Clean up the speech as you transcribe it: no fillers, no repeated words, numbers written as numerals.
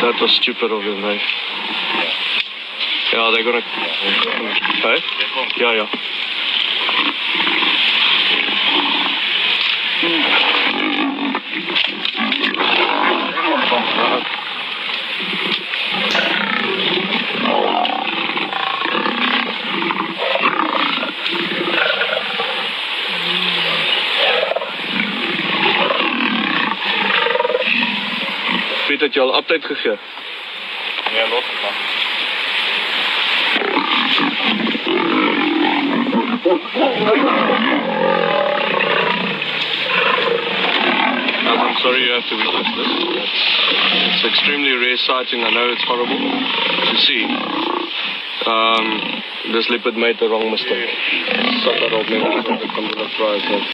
That was stupid of him, mate. Yeah, they're gonna... Hey? Yeah, yeah. Piet, het je al update gegee? Ja, los het maar. I'm sorry you have to witness this. It's extremely rare sighting. I know it's horrible to see. This leopard made the wrong mistake. Suck that old man.